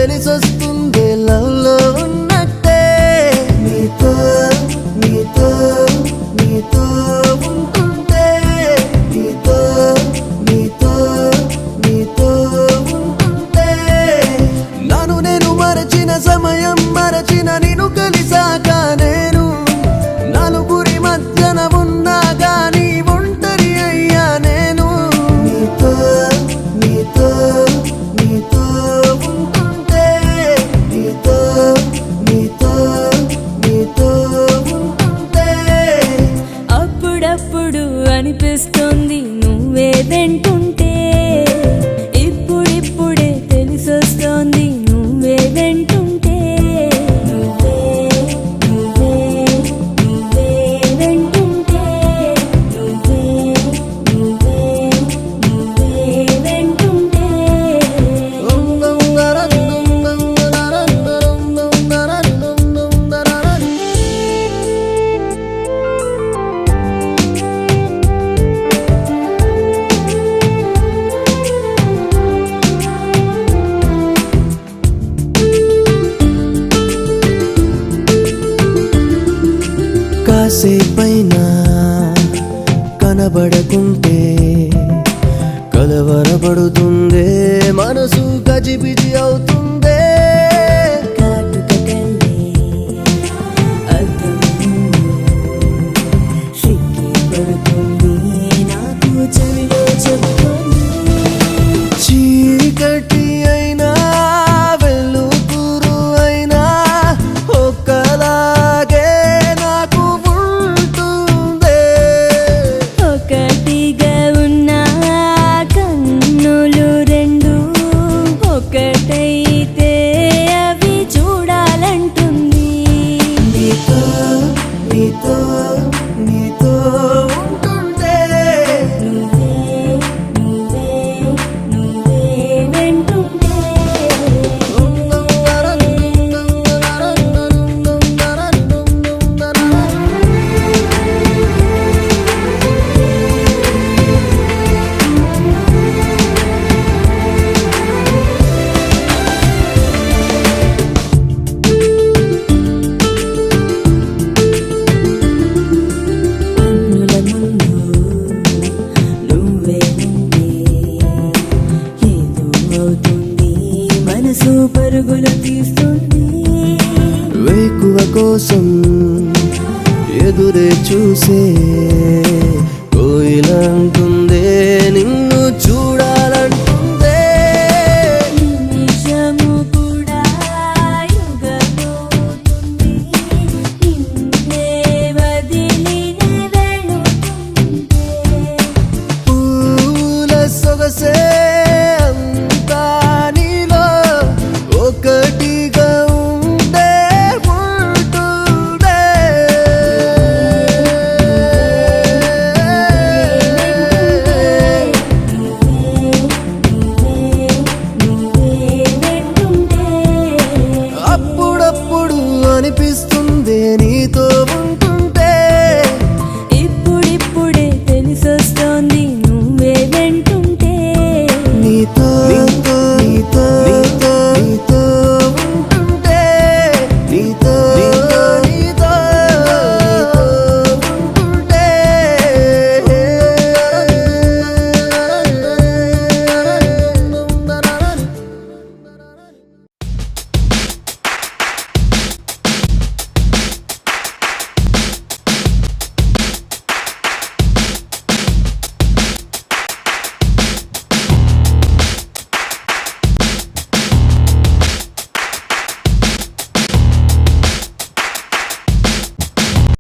తెలిసొస్తుంది లవ్లో ఉన్నట్టే. నీతో నీతో నీతో ఉంటుంటే, నీతో నీతో నీతో ఉంటుంటే, నన్ను నేను మరచిన సమయం మరచిన నిన్ను కలిసాక నేను నలుగురి మధ్యన ఉన్నా గాని ఒంటరి అయ్యా నేను. నీతో నీతో నీతో ఉంటుంటే, నీతో నీతో నీతో ఉంటుంటే, అప్పుడప్పుడు అనిపిస్తుంది నువ్వే వెంటుంటే, ఇప్పుడిప్పుడే తెలిసొస్తోంది నువ్వే వెంటుంటే. నువ్వే నువ్వే నువ్వే వెంటుంటే, నువ్వే నువ్వే నువ్వే వెంటుంటే. కాసేపైనా కనబడకుంటే కలవరపడుతుందే మనసు, గజిబిజి అవుతుందే. కాటుకల్లే అద్దం సిక్కి పడుతుంది నాకు చెవిలో చెబుతుంది. చీకటి అయినా వెలుతురు అయినా ఒక్కలాగే నాకు ఉంటుందే. ఒకటిగా ఉన్న కన్నులు రెండు ఒకటైతే అవి చూడాలంటుంది. నీతో నీతో నీతో ఉంటుంటే, నువ్వే నువ్వే నువ్వే వెంటుంటే. కన్నుల ముందు నువ్వే ఉంటే ఏదో అవుతుంది, మనసు పరుగులు తీస్తుంది. వేకువ కోసం ఎదురే చూసే కోయిలంటూ